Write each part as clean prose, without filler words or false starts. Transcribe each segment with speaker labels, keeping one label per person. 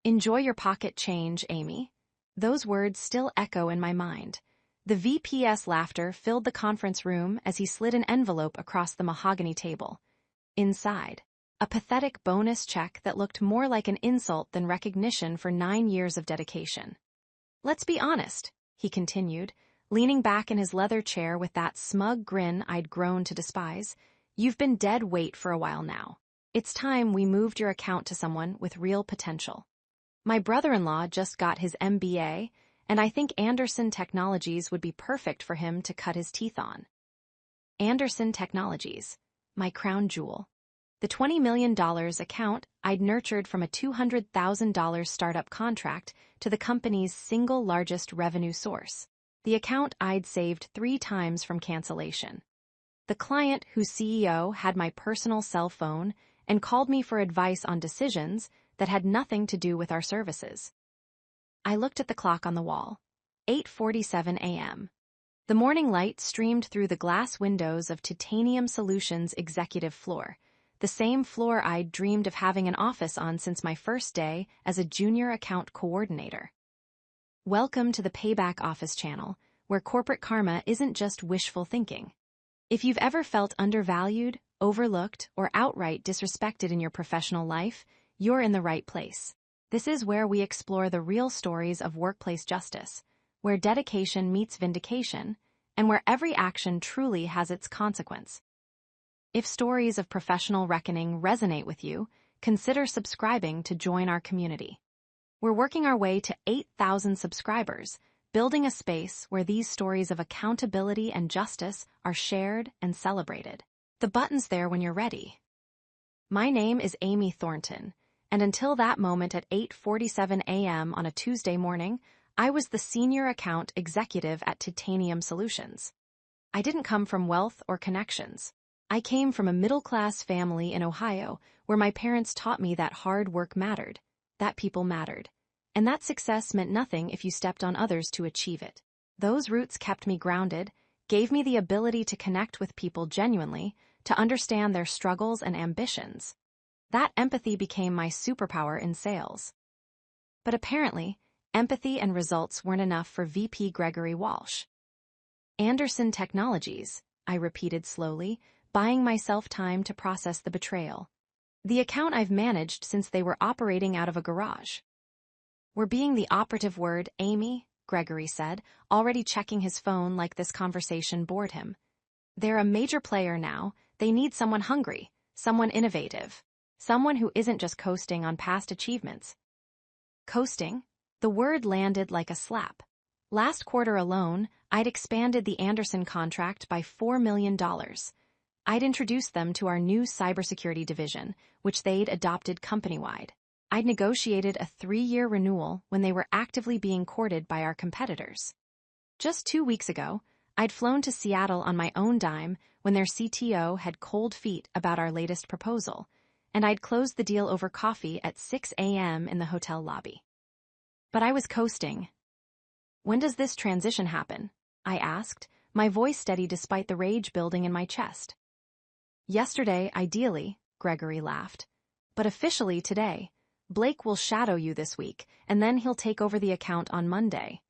Speaker 1: Enjoy your pocket change, Amy. Those words still echo in my mind. The VP's laughter filled the conference room as he slid an envelope across the mahogany table. Inside, a pathetic bonus check that looked more like an insult than recognition for 9 years of dedication. Let's be honest, he continued, leaning back in his leather chair with that smug grin I'd grown to despise. You've been dead weight for a while now. It's time we moved your account to someone with real potential. My brother-in-law just got his MBA, and I think Anderson Technologies would be perfect for him to cut his teeth on. Anderson Technologies, my crown jewel. The $20 million account I'd nurtured from a $200,000 startup contract to the company's single largest revenue source. The account I'd saved 3 times from cancellation. The client whose CEO had my personal cell phone and called me for advice on decisions that had nothing to do with our services. I looked at the clock on the wall. 8:47 a.m. The morning light streamed through the glass windows of Titanium Solutions' executive floor, the same floor I'd dreamed of having an office on since my first day as a junior account coordinator. Welcome to the Payback Office channel, where corporate karma isn't just wishful thinking. If you've ever felt undervalued, overlooked, or outright disrespected in your professional life, you're in the right place. This is where we explore the real stories of workplace justice, where dedication meets vindication, and where every action truly has its consequence. If stories of professional reckoning resonate with you, consider subscribing to join our community. We're working our way to 8,000 subscribers, building a space where these stories of accountability and justice are shared and celebrated. The button's there when you're ready. My name is Amy Thornton, and until that moment at 8:47 a.m. on a Tuesday morning, I was the senior account executive at Titanium Solutions. I didn't come from wealth or connections. I came from a middle-class family in Ohio where my parents taught me that hard work mattered, that people mattered, and that success meant nothing if you stepped on others to achieve it. Those roots kept me grounded, gave me the ability to connect with people genuinely, to understand their struggles and ambitions. That empathy became my superpower in sales. But apparently, empathy and results weren't enough for VP Gregory Walsh. Anderson Technologies, I repeated slowly, buying myself time to process the betrayal. The account I've managed since they were operating out of a garage. We're being the operative word, Amy, Gregory said, already checking his phone like this conversation bored him. They're a major player now. They need someone hungry, someone innovative, someone who isn't just coasting on past achievements. Coasting? The word landed like a slap. Last quarter alone, I'd expanded the Anderson contract by $4 million. I'd introduced them to our new cybersecurity division, which they'd adopted company-wide. I'd negotiated a 3-year renewal when they were actively being courted by our competitors. Just 2 weeks ago, I'd flown to Seattle on my own dime when their CTO had cold feet about our latest proposal, and I'd closed the deal over coffee at 6 a.m. in the hotel lobby. But I was coasting. When does this transition happen? I asked, my voice steady despite the rage building in my chest. Yesterday, ideally, Gregory laughed. But officially today. Blake will shadow you this week, and then he'll take over the account on Monday.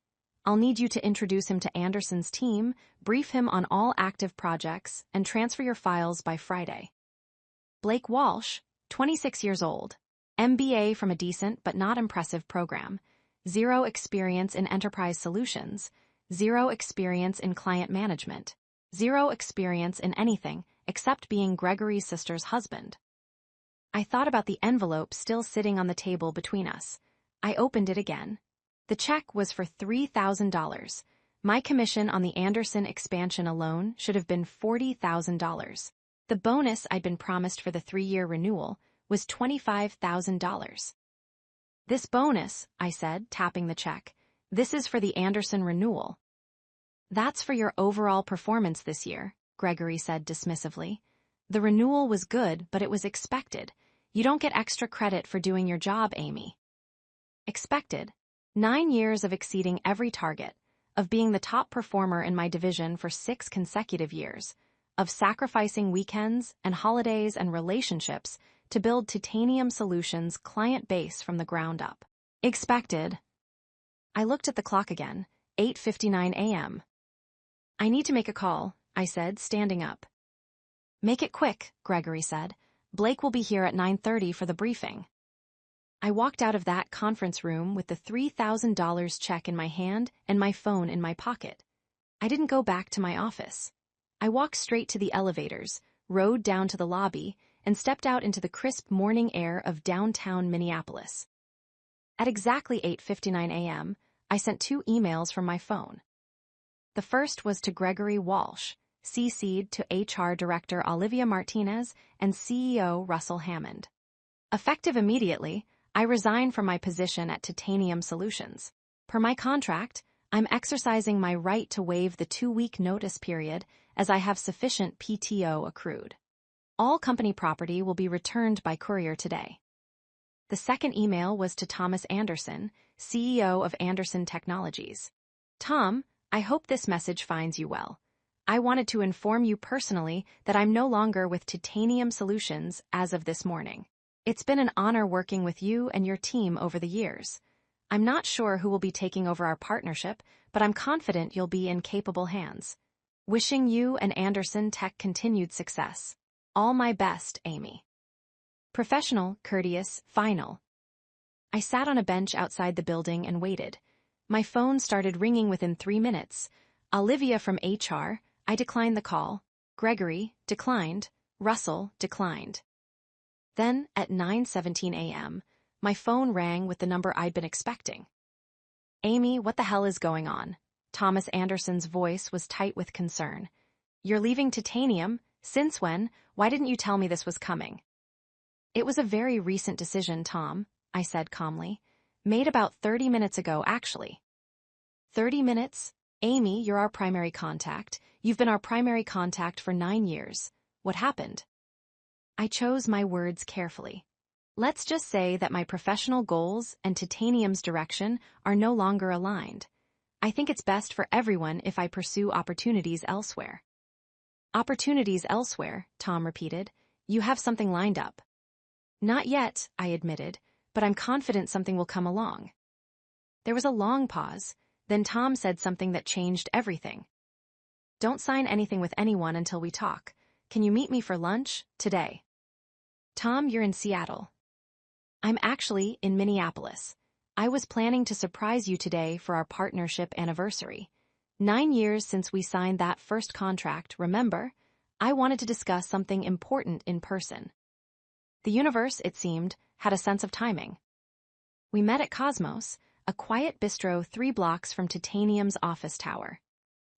Speaker 1: I'll need you to introduce him to Anderson's team, brief him on all active projects, and transfer your files by Friday. Blake Walsh, 26 years old, MBA from a decent but not impressive program, 0 experience in enterprise solutions, 0 experience in client management, 0 experience in anything except being Gregory's sister's husband. I thought about the envelope still sitting on the table between us. I opened it again. The check was for $3,000. My commission on the Anderson expansion alone should have been $40,000. The bonus I'd been promised for the 3-year renewal was $25,000. This bonus, I said, tapping the check, this is for the Anderson renewal. That's for your overall performance this year, Gregory said dismissively. The renewal was good, but it was expected. You don't get extra credit for doing your job, Amy. Expected. 9 years of exceeding every target, of being the top performer in my division for 6 consecutive years, of sacrificing weekends and holidays and relationships to build Titanium Solutions' client base from the ground up. Expected. I looked at the clock again, 8:59 a.m. I need to make a call, I said, standing up. Make it quick, Gregory said. Blake will be here at 9:30 for the briefing. I walked out of that conference room with the $3,000 check in my hand and my phone in my pocket. I didn't go back to my office. I walked straight to the elevators, rode down to the lobby, and stepped out into the crisp morning air of downtown Minneapolis. At exactly 8:59 a.m., I sent 2 emails from my phone. The first was to Gregory Walsh, CC'd to HR Director Olivia Martinez and CEO Russell Hammond. Effective immediately, I resign from my position at Titanium Solutions. Per my contract, I'm exercising my right to waive the 2-week notice period as I have sufficient PTO accrued. All company property will be returned by courier today. The second email was to Thomas Anderson, CEO of Anderson Technologies. Tom, I hope this message finds you well. I wanted to inform you personally that I'm no longer with Titanium Solutions as of this morning. It's been an honor working with you and your team over the years. I'm not sure who will be taking over our partnership, but I'm confident you'll be in capable hands. Wishing you and Anderson Tech continued success. All my best, Amy. Professional, courteous, final. I sat on a bench outside the building and waited. My phone started ringing within 3 minutes. Olivia from HR, I declined the call. Gregory, declined. Russell, declined. Then, at 9:17 a.m., my phone rang with the number I'd been expecting. Amy, what the hell is going on? Thomas Anderson's voice was tight with concern. You're leaving Titanium? Since when? Why didn't you tell me this was coming? It was a very recent decision, Tom, I said calmly. Made about 30 minutes ago, actually. 30 minutes? Amy, you're our primary contact. You've been our primary contact for 9 years. What happened? I chose my words carefully. Let's just say that my professional goals and Titanium's direction are no longer aligned. I think it's best for everyone if I pursue opportunities elsewhere. Opportunities elsewhere, Tom repeated. You have something lined up. Not yet, I admitted, but I'm confident something will come along. There was a long pause, then Tom said something that changed everything. Don't sign anything with anyone until we talk. Can you meet me for lunch, today? Tom, you're in Seattle. I'm actually in Minneapolis. I was planning to surprise you today for our partnership anniversary. 9 years since we signed that first contract, remember? I wanted to discuss something important in person. The universe, it seemed, had a sense of timing. We met at Cosmos, a quiet bistro 3 blocks from Titanium's office tower.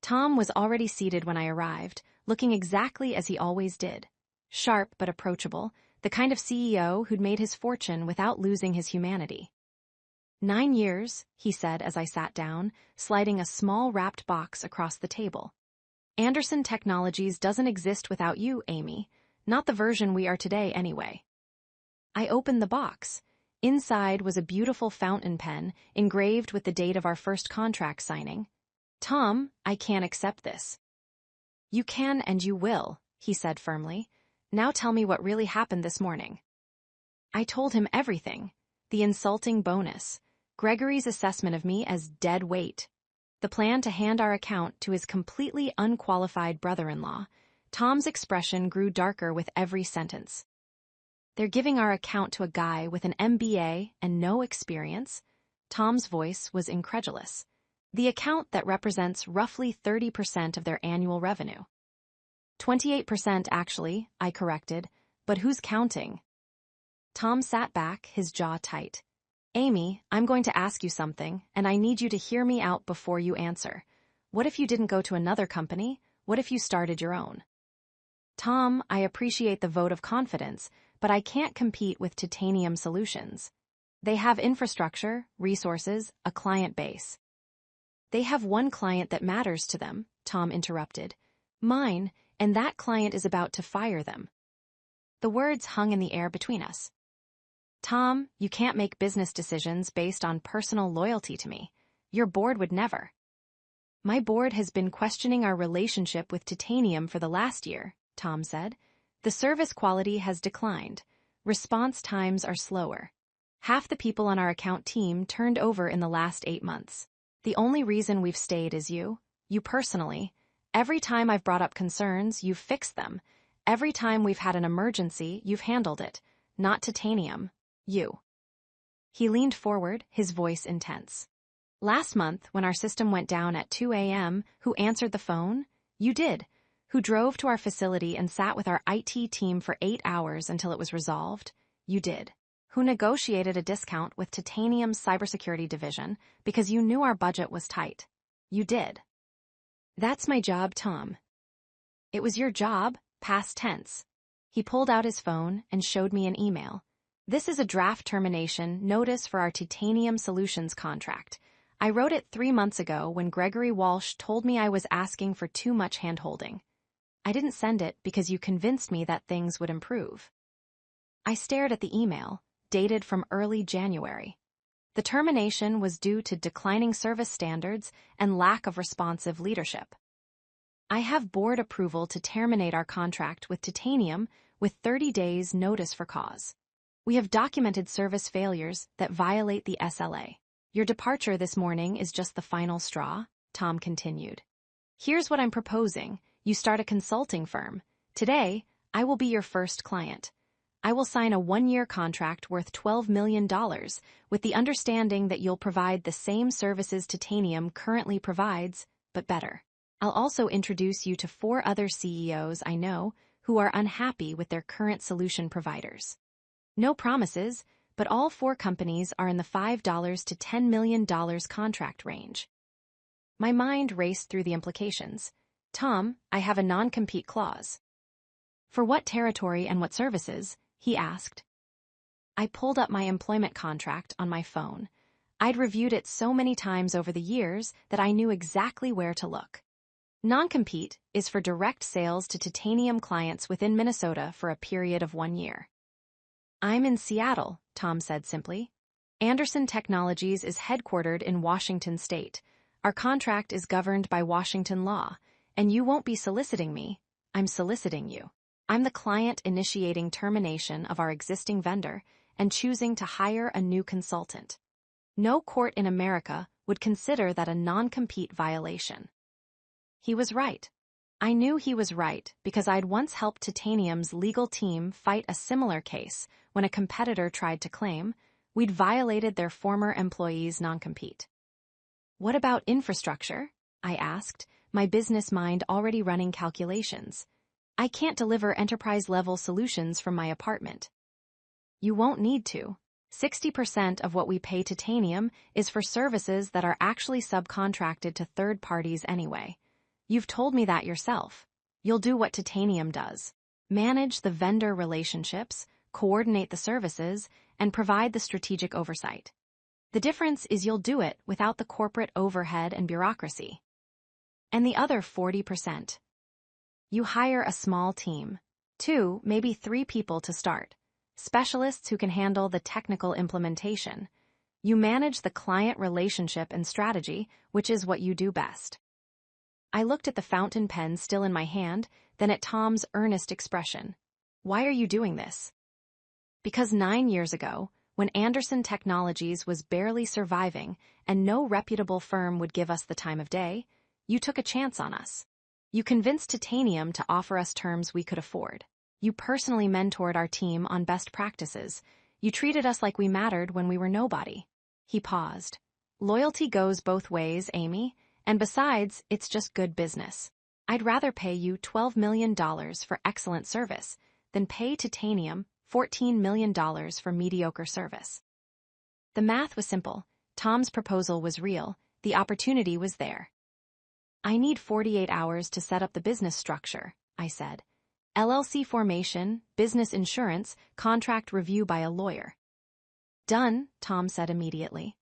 Speaker 1: Tom was already seated when I arrived, looking exactly as he always did. Sharp but approachable, the kind of CEO who'd made his fortune without losing his humanity. 9 years, he said as I sat down, sliding a small wrapped box across the table. Anderson Technologies doesn't exist without you, Amy. Not the version we are today, anyway. I opened the box. Inside was a beautiful fountain pen engraved with the date of our first contract signing. Tom, I can't accept this. You can and you will, he said firmly. Now tell me what really happened this morning. I told him everything. The insulting bonus. Gregory's assessment of me as dead weight. The plan to hand our account to his completely unqualified brother-in-law. Tom's expression grew darker with every sentence. They're giving our account to a guy with an MBA and no experience? Tom's voice was incredulous. The account that represents roughly 30% of their annual revenue. 28% actually, I corrected, but who's counting? Tom sat back, his jaw tight. Amy, I'm going to ask you something, and I need you to hear me out before you answer. What if you didn't go to another company? What if you started your own? Tom, I appreciate the vote of confidence, but I can't compete with Titanium Solutions. They have infrastructure, resources, a client base. They have one client that matters to them, Tom interrupted. Mine, and that client is about to fire them. The words hung in the air between us. Tom, you can't make business decisions based on personal loyalty to me. Your board would never. My board has been questioning our relationship with Titanium for the last year, Tom said. The service quality has declined. Response times are slower. Half the people on our account team turned over in the last 8 months. The only reason we've stayed is you personally. Every time I've brought up concerns, you've fixed them. Every time we've had an emergency, you've handled it. Not titanium. You. He leaned forward, his voice intense. Last month, when our system went down at 2 a.m., who answered the phone? You did. Who drove to our facility and sat with our IT team for 8 hours until it was resolved? You did. Who negotiated a discount with Titanium's cybersecurity division because you knew our budget was tight? You did. That's my job, Tom. It was your job, past tense. He pulled out his phone and showed me an email. This is a draft termination notice for our Titanium Solutions contract. I wrote it 3 months ago when Gregory Walsh told me I was asking for too much hand-holding. I didn't send it because you convinced me that things would improve. I stared at the email, dated from early January. The termination was due to declining service standards and lack of responsive leadership. I have board approval to terminate our contract with Titanium with 30 days notice for cause. We have documented service failures that violate the SLA. Your departure this morning is just the final straw, Tom continued. Here's what I'm proposing. You start a consulting firm. Today, I will be your first client. I will sign a 1-year contract worth $12 million with the understanding that you'll provide the same services Titanium currently provides, but better. I'll also introduce you to 4 other CEOs I know who are unhappy with their current solution providers. No promises, but all 4 companies are in the $5 to $10 million contract range. My mind raced through the implications. Tom, I have a non-compete clause. For what territory and what services? He asked. I pulled up my employment contract on my phone. I'd reviewed it so many times over the years that I knew exactly where to look. Non-compete is for direct sales to Titanium clients within Minnesota for a period of 1 year. I'm in Seattle, Tom said simply. Anderson Technologies is headquartered in Washington State. Our contract is governed by Washington law, and you won't be soliciting me. I'm soliciting you. I'm the client initiating termination of our existing vendor and choosing to hire a new consultant. No court in America would consider that a non-compete violation. He was right. I knew he was right because I'd once helped Titanium's legal team fight a similar case when a competitor tried to claim we'd violated their former employee's non-compete. What about infrastructure? I asked, my business mind already running calculations. I can't deliver enterprise-level solutions from my apartment. You won't need to. 60% of what we pay Titanium is for services that are actually subcontracted to third parties anyway. You've told me that yourself. You'll do what Titanium does. Manage the vendor relationships, coordinate the services, and provide the strategic oversight. The difference is you'll do it without the corporate overhead and bureaucracy. And the other 40%. You hire a small team, 2, maybe 3 people to start, specialists who can handle the technical implementation. You manage the client relationship and strategy, which is what you do best. I looked at the fountain pen still in my hand, then at Tom's earnest expression. Why are you doing this? Because 9 years ago, when Anderson Technologies was barely surviving and no reputable firm would give us the time of day, you took a chance on us. You convinced Titanium to offer us terms we could afford. You personally mentored our team on best practices. You treated us like we mattered when we were nobody. He paused. Loyalty goes both ways, Amy, and besides, it's just good business. I'd rather pay you $12 million for excellent service than pay Titanium $14 million for mediocre service. The math was simple. Tom's proposal was real. The opportunity was there. I need 48 hours to set up the business structure, I said. LLC formation, business insurance, contract review by a lawyer. Done, Tom said immediately.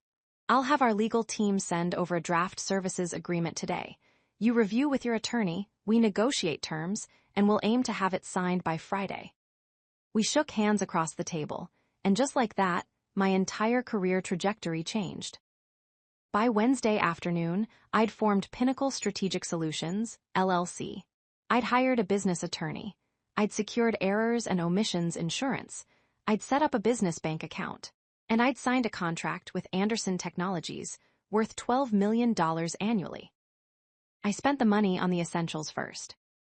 Speaker 1: I'll have our legal team send over a draft services agreement today. You review with your attorney, we negotiate terms, and we'll aim to have it signed by Friday. We shook hands across the table, and just like that, my entire career trajectory changed. By Wednesday afternoon, I'd formed Pinnacle Strategic Solutions, LLC. I'd hired a business attorney. I'd secured errors and omissions insurance. I'd set up a business bank account. And I'd signed a contract with Anderson Technologies worth $12 million annually. I spent the money on the essentials first.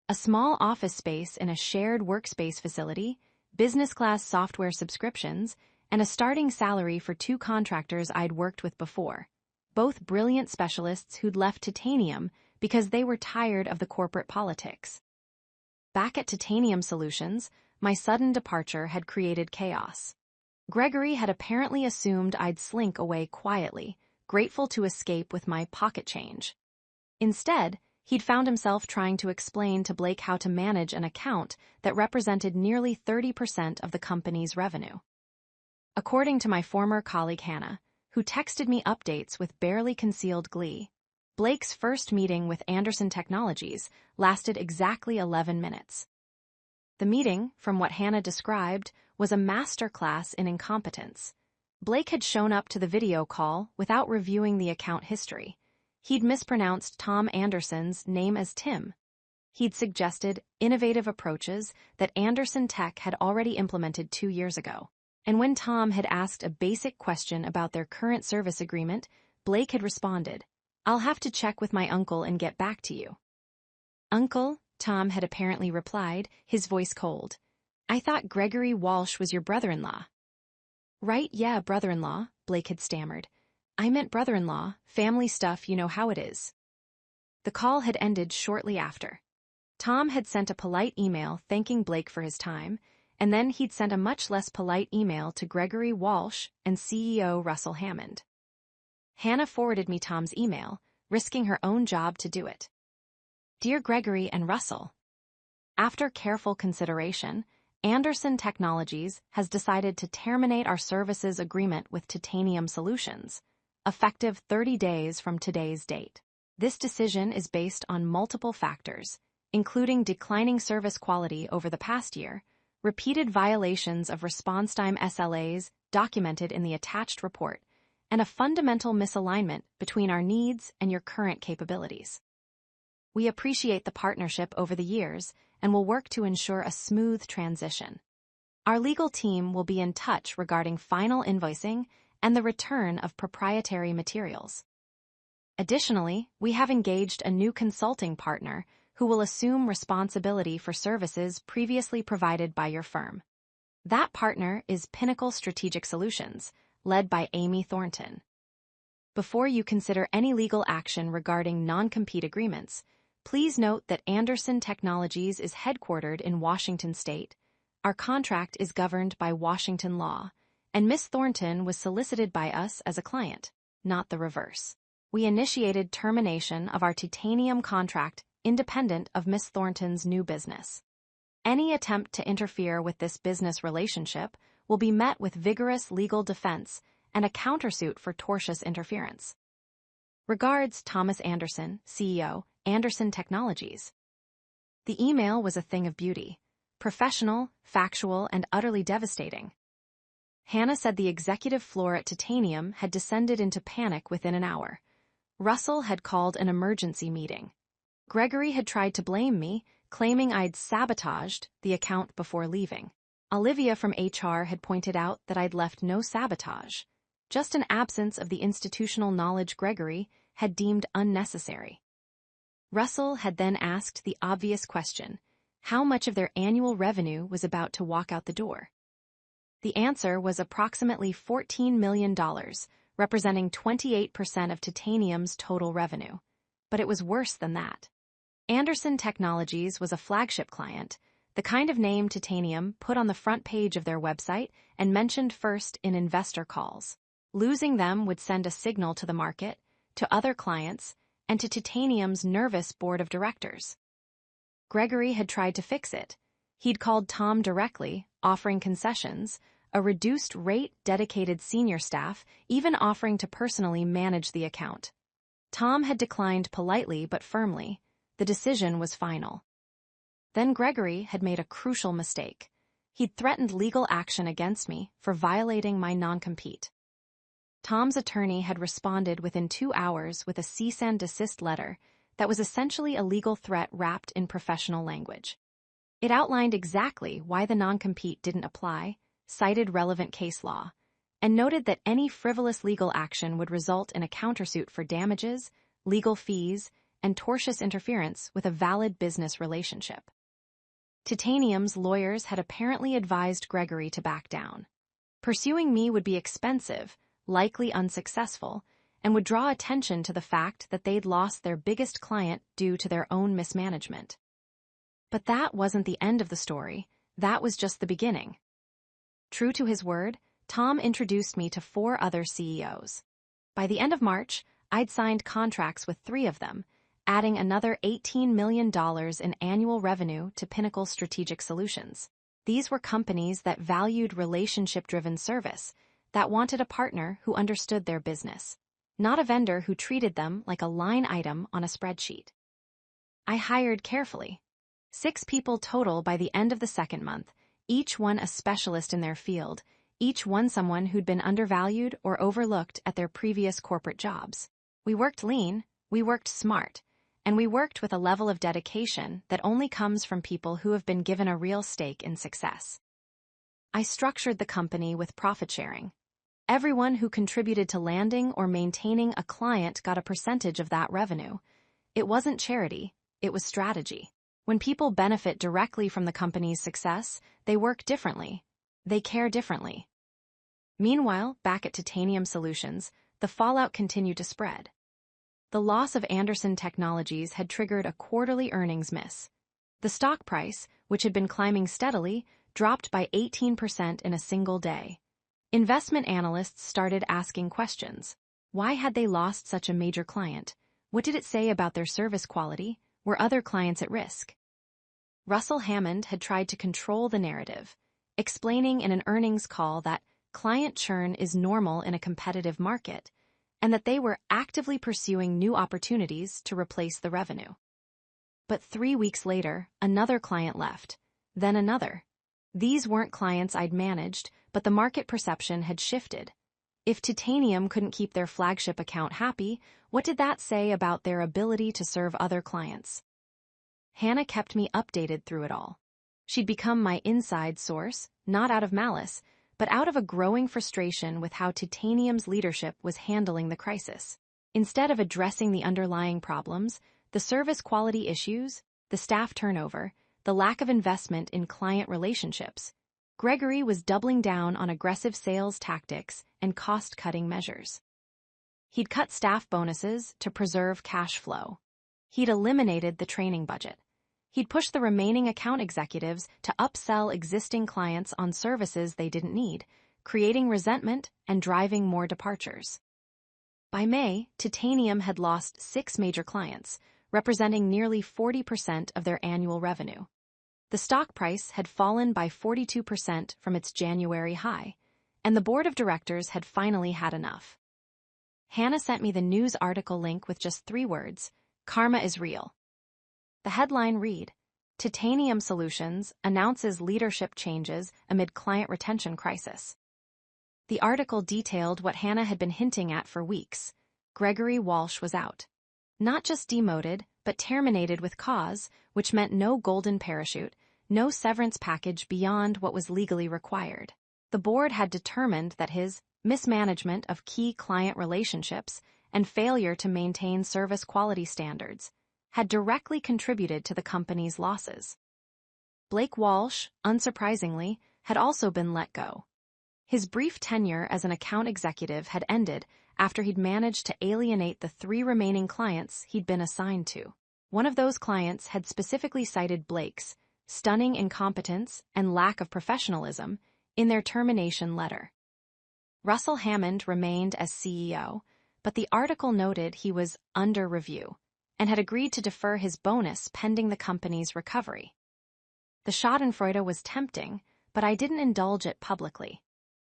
Speaker 1: A small office space in a shared workspace facility, business-class software subscriptions, and a starting salary for 2 contractors I'd worked with before, both brilliant specialists who'd left Titanium because they were tired of the corporate politics. Back at Titanium Solutions, my sudden departure had created chaos. Gregory had apparently assumed I'd slink away quietly, grateful to escape with my pocket change. Instead, he'd found himself trying to explain to Blake how to manage an account that represented nearly 30% of the company's revenue. According to my former colleague Hannah, who texted me updates with barely concealed glee, Blake's first meeting with Anderson Technologies lasted exactly 11 minutes. The meeting, from what Hannah described, was a masterclass in incompetence. Blake had shown up to the video call without reviewing the account history. He'd mispronounced Tom Anderson's name as Tim. He'd suggested innovative approaches that Anderson Tech had already implemented 2 years ago. And when Tom had asked a basic question about their current service agreement, Blake had responded, "I'll have to check with my uncle and get back to you." "Uncle?" Tom had apparently replied, his voice cold. "I thought Gregory Walsh was your brother-in-law." "Right, yeah, brother-in-law," Blake had stammered. "I meant brother-in-law, family stuff, you know how it is." The call had ended shortly after. Tom had sent a polite email thanking Blake for his time, and then he'd sent a much less polite email to Gregory Walsh and CEO Russell Hammond. Hannah forwarded me Tom's email, risking her own job to do it. "Dear Gregory and Russell, after careful consideration, Anderson Technologies has decided to terminate our services agreement with Titanium Solutions, effective 30 days from today's date. This decision is based on multiple factors, including declining service quality over the past year, repeated violations of response time SLAs documented in the attached report, and a fundamental misalignment between our needs and your current capabilities. We appreciate the partnership over the years and will work to ensure a smooth transition. Our legal team will be in touch regarding final invoicing and the return of proprietary materials. Additionally, we have engaged a new consulting partner who will assume responsibility for services previously provided by your firm. That partner is Pinnacle Strategic Solutions, led by Amy Thornton. Before you consider any legal action regarding non-compete agreements, please note that Anderson Technologies is headquartered in Washington State. Our contract is governed by Washington law, and Ms. Thornton was solicited by us as a client, not the reverse. We initiated termination of our Titanium contract independent of Ms. Thornton's new business. Any attempt to interfere with this business relationship will be met with vigorous legal defense and a countersuit for tortious interference. Regards, Thomas Anderson, CEO, Anderson Technologies. The email was a thing of beauty, professional, factual, and utterly devastating. Hannah said the executive floor at Titanium had descended into panic within an hour. Russell had called an emergency meeting. Gregory had tried to blame me, claiming I'd sabotaged the account before leaving. Olivia from HR had pointed out that I'd left no sabotage, just an absence of the institutional knowledge Gregory had deemed unnecessary. Russell had then asked the obvious question, how much of their annual revenue was about to walk out the door? The answer was approximately $14 million, representing 28% of Titanium's total revenue. But it was worse than that. Anderson Technologies was a flagship client, the kind of name Titanium put on the front page of their website and mentioned first in investor calls. Losing them would send a signal to the market, to other clients, and to Titanium's nervous board of directors. Gregory had tried to fix it. He'd called Tom directly, offering concessions, a reduced rate dedicated senior staff, even offering to personally manage the account. Tom had declined politely but firmly. The decision was final. Then Gregory had made a crucial mistake. He'd threatened legal action against me for violating my non-compete. Tom's attorney had responded within 2 hours with a cease and desist letter that was essentially a legal threat wrapped in professional language. It outlined exactly why the non-compete didn't apply, cited relevant case law, and noted that any frivolous legal action would result in a countersuit for damages, legal fees, and tortious interference with a valid business relationship. Titanium's lawyers had apparently advised Gregory to back down. Pursuing me would be expensive, likely unsuccessful, and would draw attention to the fact that they'd lost their biggest client due to their own mismanagement. But that wasn't the end of the story, that was just the beginning. True to his word, Tom introduced me to 4 other CEOs. By the end of March, I'd signed contracts with 3 of them, adding another $18 million in annual revenue to Pinnacle Strategic Solutions. These were companies that valued relationship-driven service, that wanted a partner who understood their business, not a vendor who treated them like a line item on a spreadsheet. I hired carefully. 6 people total by the end of the second month, each one a specialist in their field, each one someone who'd been undervalued or overlooked at their previous corporate jobs. We worked lean, we worked smart, and we worked with a level of dedication that only comes from people who have been given a real stake in success. I structured the company with profit sharing. Everyone who contributed to landing or maintaining a client got a percentage of that revenue. It wasn't charity, it was strategy. When people benefit directly from the company's success, they work differently. They care differently. Meanwhile, back at Titanium Solutions, the fallout continued to spread. The loss of Anderson Technologies had triggered a quarterly earnings miss. The stock price, which had been climbing steadily, dropped by 18% in a single day. Investment analysts started asking questions. Why had they lost such a major client? What did it say about their service quality? Were other clients at risk? Russell Hammond had tried to control the narrative, explaining in an earnings call that client churn is normal in a competitive market, and that they were actively pursuing new opportunities to replace the revenue. But 3 weeks later, another client left, then another. These weren't clients I'd managed, but the market perception had shifted. If Titanium couldn't keep their flagship account happy, what did that say about their ability to serve other clients? Hannah kept me updated through it all. She'd become my inside source, not out of malice, but out of a growing frustration with how Titanium's leadership was handling the crisis. Instead of addressing the underlying problems, the service quality issues, the staff turnover, the lack of investment in client relationships, Gregory was doubling down on aggressive sales tactics and cost-cutting measures. He'd cut staff bonuses to preserve cash flow. He'd eliminated the training budget. He'd pushed the remaining account executives to upsell existing clients on services they didn't need, creating resentment and driving more departures. By May, Titanium had lost 6 major clients, representing nearly 40% of their annual revenue. The stock price had fallen by 42% from its January high, and the board of directors had finally had enough. Hannah sent me the news article link with just 3 words: "Karma is real." The headline read, "Titanium Solutions announces leadership changes amid client retention crisis." The article detailed what Hannah had been hinting at for weeks. Gregory Walsh was out. Not just demoted, but terminated with cause, which meant no golden parachute, no severance package beyond what was legally required. The board had determined that his mismanagement of key client relationships and failure to maintain service quality standards had directly contributed to the company's losses. Blake Walsh, unsurprisingly, had also been let go. His brief tenure as an account executive had ended after he'd managed to alienate the 3 remaining clients he'd been assigned to. One of those clients had specifically cited Blake's stunning incompetence and lack of professionalism in their termination letter. Russell Hammond remained as CEO, but the article noted he was under review and had agreed to defer his bonus pending the company's recovery. The schadenfreude was tempting, but I didn't indulge it publicly.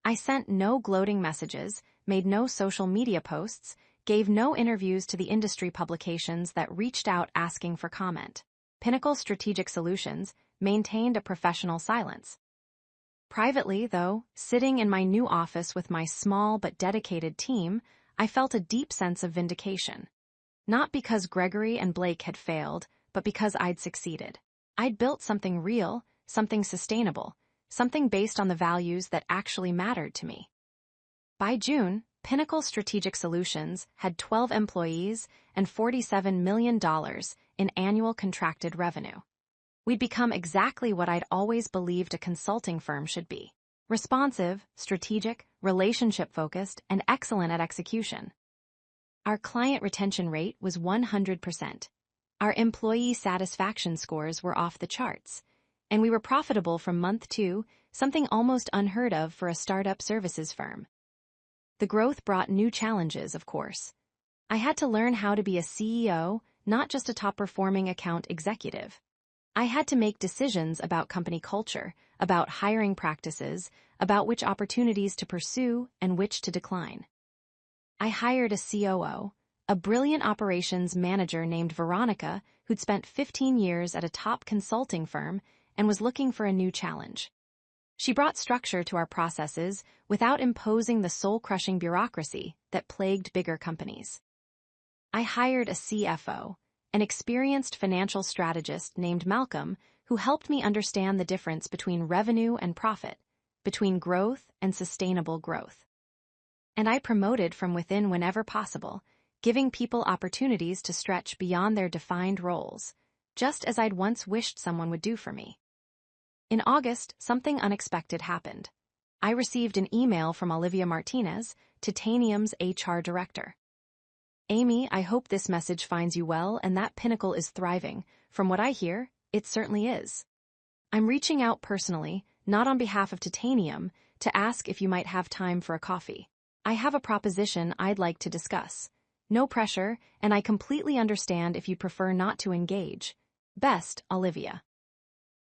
Speaker 1: I sent no gloating messages, made no social media posts, gave no interviews to the industry publications that reached out asking for comment. Pinnacle Strategic Solutions maintained a professional silence. Privately, though, sitting in my new office with my small but dedicated team, I felt a deep sense of vindication. Not because Gregory and Blake had failed, but because I'd succeeded. I'd built something real, something sustainable, something based on the values that actually mattered to me. By June, Pinnacle Strategic Solutions had 12 employees and $47 million in annual contracted revenue. We'd become exactly what I'd always believed a consulting firm should be: responsive, strategic, relationship-focused, and excellent at execution. Our client retention rate was 100%. Our employee satisfaction scores were off the charts, and we were profitable from month 2, something almost unheard of for a startup services firm. The growth brought new challenges, of course. I had to learn how to be a CEO, not just a top-performing account executive. I had to make decisions about company culture, about hiring practices, about which opportunities to pursue and which to decline. I hired a COO, a brilliant operations manager named Veronica who'd spent 15 years at a top consulting firm and was looking for a new challenge. She brought structure to our processes without imposing the soul-crushing bureaucracy that plagued bigger companies. I hired a CFO, an experienced financial strategist named Malcolm, who helped me understand the difference between revenue and profit, between growth and sustainable growth. And I promoted from within whenever possible, giving people opportunities to stretch beyond their defined roles, just as I'd once wished someone would do for me. In August, something unexpected happened. I received an email from Olivia Martinez, Titanium's HR director. "Amy, I hope this message finds you well and that Pinnacle is thriving. From what I hear, it certainly is. I'm reaching out personally, not on behalf of Titanium, to ask if you might have time for a coffee. I have a proposition I'd like to discuss. No pressure, and I completely understand if you prefer not to engage. Best, Olivia."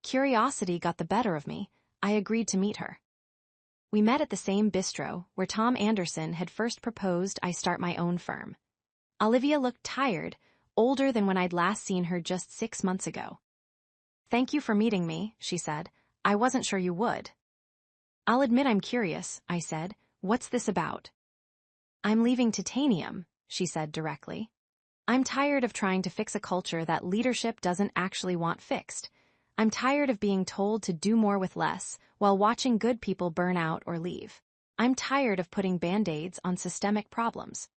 Speaker 1: Curiosity got the better of me. I agreed to meet her. We met at the same bistro where Tom Anderson had first proposed I start my own firm. Olivia looked tired, older than when I'd last seen her just 6 months ago. "Thank you for meeting me," she said. "I wasn't sure you would." "I'll admit I'm curious," I said. "What's this about?" "I'm leaving Titanium," she said directly. "I'm tired of trying to fix a culture that leadership doesn't actually want fixed. I'm tired of being told to do more with less while watching good people burn out or leave. I'm tired of putting band-aids on systemic problems."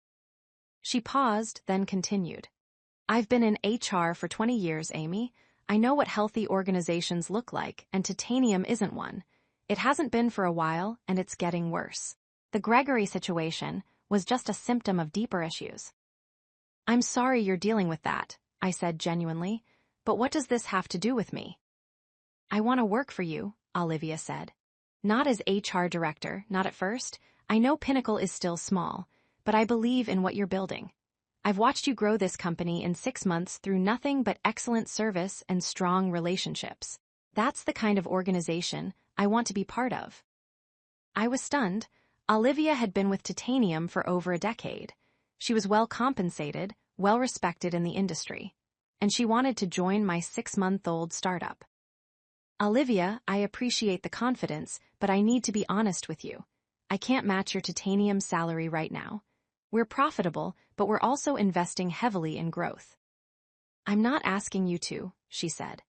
Speaker 1: She paused, then continued. "I've been in HR for 20 years, Amy. I know what healthy organizations look like, and Titanium isn't one. It hasn't been for a while, and it's getting worse. The Gregory situation was just a symptom of deeper issues." "I'm sorry you're dealing with that," I said genuinely, "but what does this have to do with me?" "I want to work for you," Olivia said. "Not as HR director, not at first. I know Pinnacle is still small, but I believe in what you're building. I've watched you grow this company in 6 months through nothing but excellent service and strong relationships. That's the kind of organization I want to be part of." I was stunned. Olivia had been with Titanium for over a decade. She was well compensated, well respected in the industry, and she wanted to join my 6-month-old startup. "Olivia, I appreciate the confidence, but I need to be honest with you. I can't match your Titanium salary right now. We're profitable, but we're also investing heavily in growth." "I'm not asking you to," she said.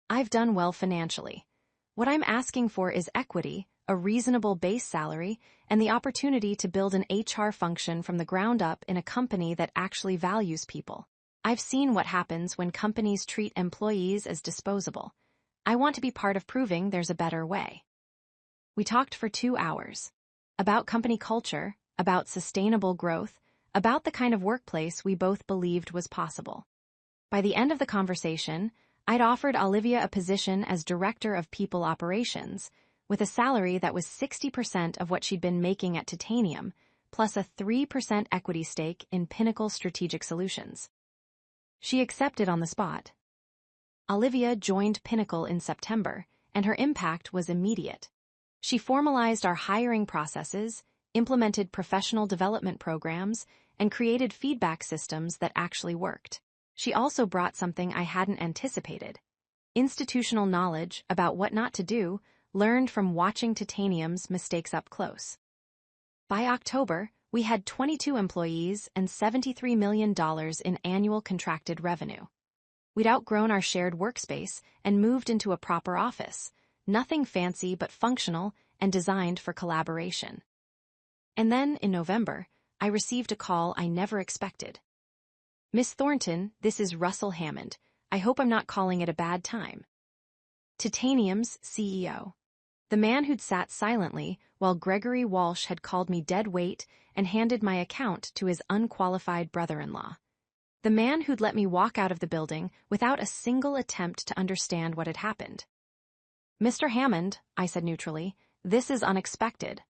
Speaker 1: "I've done well financially. What I'm asking for is equity, a reasonable base salary, and the opportunity to build an HR function from the ground up in a company that actually values people. I've seen what happens when companies treat employees as disposable. I want to be part of proving there's a better way." We talked for 2 hours. About company culture, about sustainable growth, about the kind of workplace we both believed was possible. By the end of the conversation, I'd offered Olivia a position as Director of People Operations, with a salary that was 60% of what she'd been making at Titanium, plus a 3% equity stake in Pinnacle Strategic Solutions. She accepted on the spot. Olivia joined Pinnacle in September, and her impact was immediate. She formalized our hiring processes, implemented professional development programs, and created feedback systems that actually worked. She also brought something I hadn't anticipated: institutional knowledge about what not to do, learned from watching Titanium's mistakes up close. By October, we had 22 employees and $73 million in annual contracted revenue. We'd outgrown our shared workspace and moved into a proper office, nothing fancy but functional and designed for collaboration. And then, in November, I received a call I never expected. "Miss Thornton, this is Russell Hammond. I hope I'm not calling it a bad time." Titanium's CEO. The man who'd sat silently while Gregory Walsh had called me dead weight and handed my account to his unqualified brother-in-law. The man who'd let me walk out of the building without a single attempt to understand what had happened. "Mr. Hammond," I said neutrally, "this is unexpected."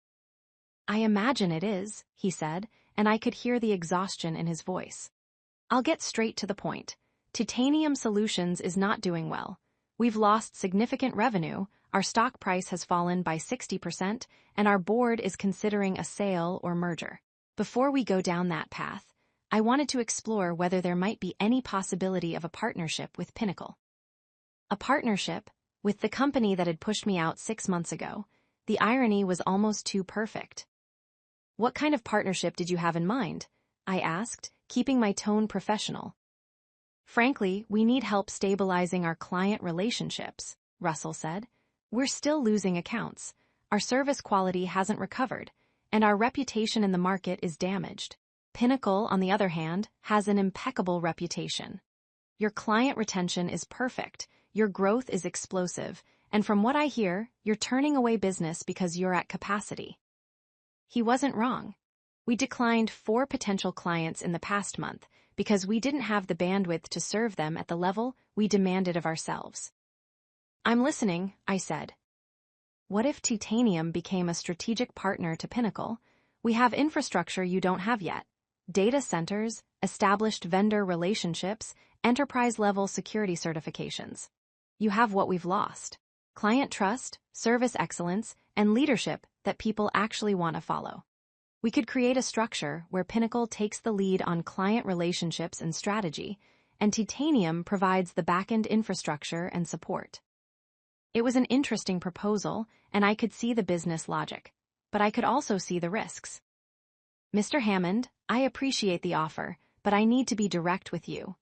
Speaker 1: "I imagine it is," he said, and I could hear the exhaustion in his voice. "I'll get straight to the point. Titanium Solutions is not doing well. We've lost significant revenue, our stock price has fallen by 60%, and our board is considering a sale or merger. Before we go down that path, I wanted to explore whether there might be any possibility of a partnership with Pinnacle." A partnership? With the company that had pushed me out 6 months ago? The irony was almost too perfect. "What kind of partnership did you have in mind?" I asked, keeping my tone professional. "Frankly, we need help stabilizing our client relationships," Russell said. "We're still losing accounts, our service quality hasn't recovered, and our reputation in the market is damaged. Pinnacle, on the other hand, has an impeccable reputation. Your client retention is perfect, your growth is explosive, and from what I hear, you're turning away business because you're at capacity." He wasn't wrong. We declined 4 potential clients in the past month because we didn't have the bandwidth to serve them at the level we demanded of ourselves. "I'm listening," I said. "What if Titanium became a strategic partner to Pinnacle? We have infrastructure you don't have yet. Data centers, established vendor relationships, enterprise-level security certifications. You have what we've lost: client trust, service excellence, and leadership that people actually want to follow. We could create a structure where Pinnacle takes the lead on client relationships and strategy, and Titanium provides the back-end infrastructure and support." It was an interesting proposal, and I could see the business logic, but I could also see the risks. "Mr. Hammond, I appreciate the offer, but I need to be direct with you.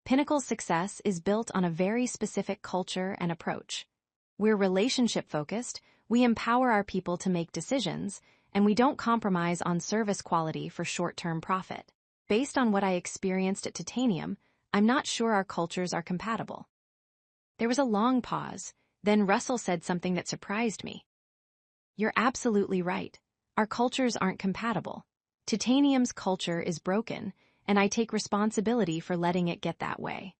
Speaker 1: Pinnacle's success is built on a very specific culture and approach. We're relationship-focused, we empower our people to make decisions, and we don't compromise on service quality for short-term profit. Based on what I experienced at Titanium, I'm not sure our cultures are compatible." There was a long pause, then Russell said something that surprised me. "You're absolutely right. Our cultures aren't compatible. Titanium's culture is broken, and I take responsibility for letting it get that way.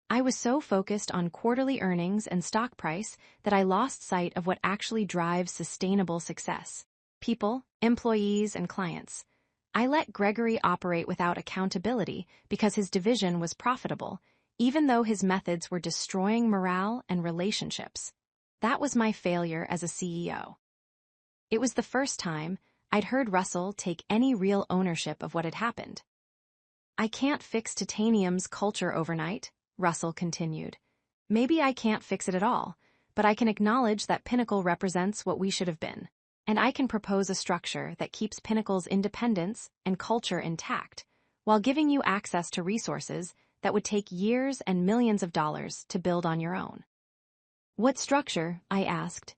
Speaker 1: I was so focused on quarterly earnings and stock price that I lost sight of what actually drives sustainable success: people, employees, and clients. I let Gregory operate without accountability because his division was profitable, even though his methods were destroying morale and relationships. That was my failure as a CEO." It was the first time I'd heard Russell take any real ownership of what had happened. "I can't fix Titanium's culture overnight," Russell continued. "Maybe I can't fix it at all, but I can acknowledge that Pinnacle represents what we should have been. And I can propose a structure that keeps Pinnacle's independence and culture intact, while giving you access to resources that would take years and millions of dollars to build on your own." "What structure?" I asked.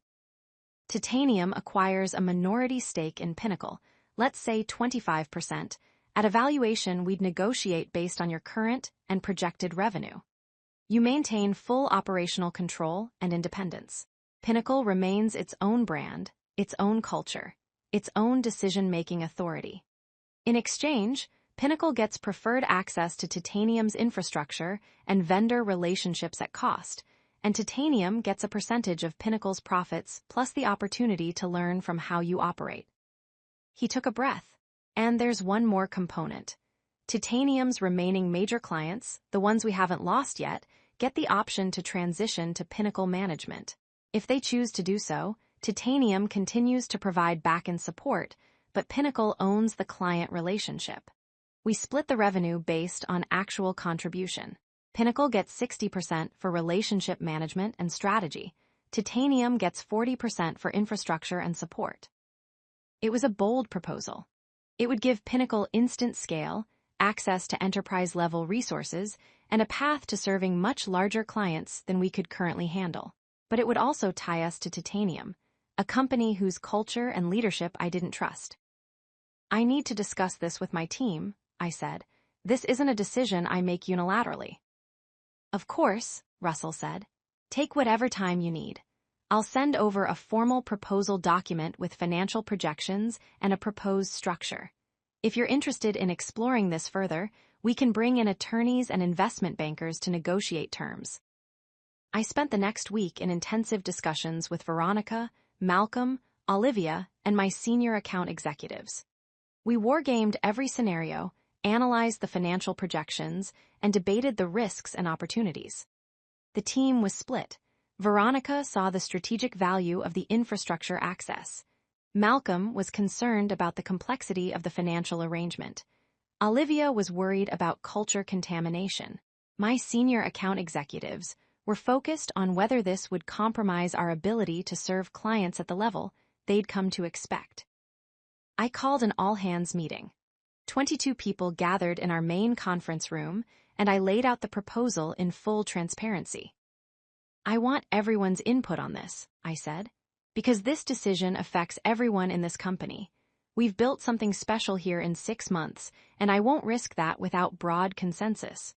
Speaker 1: "Titanium acquires a minority stake in Pinnacle, let's say 25%, at a valuation we'd negotiate based on your current and projected revenue. You maintain full operational control and independence. Pinnacle remains its own brand, its own culture, its own decision-making authority. In exchange, Pinnacle gets preferred access to Titanium's infrastructure and vendor relationships at cost, and Titanium gets a percentage of Pinnacle's profits plus the opportunity to learn from how you operate." He took a breath. "And there's one more component. Titanium's remaining major clients, the ones we haven't lost yet, get the option to transition to Pinnacle management. If they choose to do so, Titanium continues to provide back-end support, but Pinnacle owns the client relationship. We split the revenue based on actual contribution. Pinnacle gets 60% for relationship management and strategy. Titanium gets 40% for infrastructure and support." It was a bold proposal. It would give Pinnacle instant scale, access to enterprise-level resources, and a path to serving much larger clients than we could currently handle. But it would also tie us to Titanium, a company whose culture and leadership I didn't trust. I need to discuss this with my team, I said. This isn't a decision I make unilaterally. Of course, Russell said. Take whatever time you need. I'll send over a formal proposal document with financial projections and a proposed structure. If you're interested in exploring this further, we can bring in attorneys and investment bankers to negotiate terms. I spent the next week in intensive discussions with Veronica, Malcolm, Olivia, and my senior account executives. We wargamed every scenario, analyzed the financial projections, and debated the risks and opportunities. The team was split. Veronica saw the strategic value of the infrastructure access. Malcolm was concerned about the complexity of the financial arrangement. Olivia was worried about culture contamination. My senior account executives were focused on whether this would compromise our ability to serve clients at the level they'd come to expect. I called an all-hands meeting. 22 people gathered in our main conference room, and I laid out the proposal in full transparency. I want everyone's input on this, I said, because this decision affects everyone in this company. We've built something special here in 6 months, and I won't risk that without broad consensus.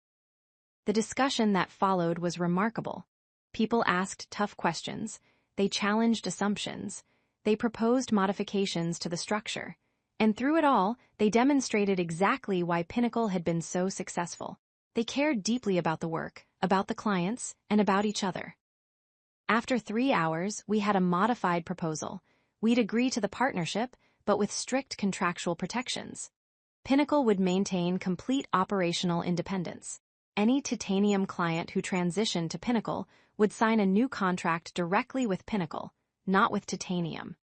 Speaker 1: The discussion that followed was remarkable. People asked tough questions, they challenged assumptions, they proposed modifications to the structure, and through it all, they demonstrated exactly why Pinnacle had been so successful. They cared deeply about the work, about the clients, and about each other. After 3 hours, we had a modified proposal. We'd agree to the partnership, but with strict contractual protections. Pinnacle would maintain complete operational independence. Any titanium client who transitioned to Pinnacle would sign a new contract directly with Pinnacle, not with titanium.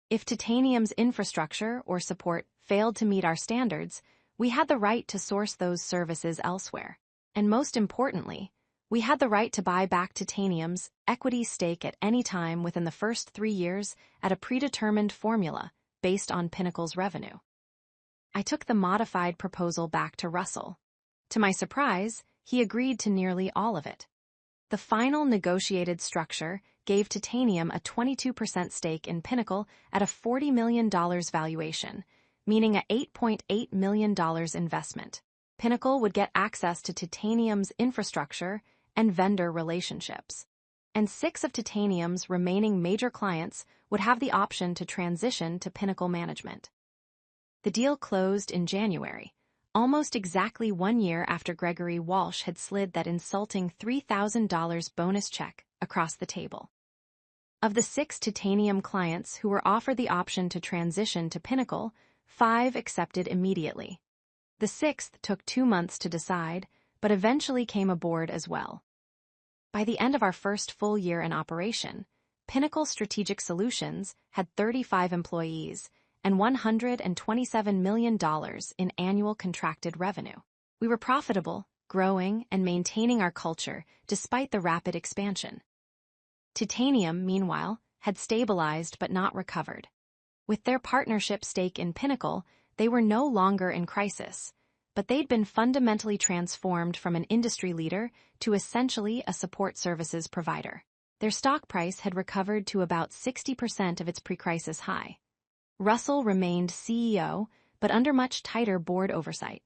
Speaker 1: If titanium's infrastructure or support failed to meet our standards, we had the right to source those services elsewhere. And most importantly, we had the right to buy back titanium's equity stake at any time within the first 3 years at a predetermined formula based on Pinnacle's revenue. I took the modified proposal back to Russell. To my surprise, he agreed to nearly all of it. The final negotiated structure gave titanium a 22% stake in Pinnacle at a $40 million valuation, meaning a $8.8 million investment. Pinnacle would get access to titanium's infrastructure and vendor relationships. And 6 of titanium's remaining major clients would have the option to transition to Pinnacle management. The deal closed in January, almost exactly 1 year after Gregory Walsh had slid that insulting $3,000 bonus check across the table. Of the 6 titanium clients who were offered the option to transition to Pinnacle, 5 accepted immediately. The 6th took 2 months to decide, but eventually came aboard as well. By the end of our first full year in operation, Pinnacle Strategic Solutions had 35 employees and $127 million in annual contracted revenue. We were profitable, growing, and maintaining our culture despite the rapid expansion. Titanium, meanwhile, had stabilized but not recovered. With their partnership stake in Pinnacle, they were no longer in crisis, but they'd been fundamentally transformed from an industry leader to essentially a support services provider. Their stock price had recovered to about 60% of its pre-crisis high. Russell remained CEO, but under much tighter board oversight.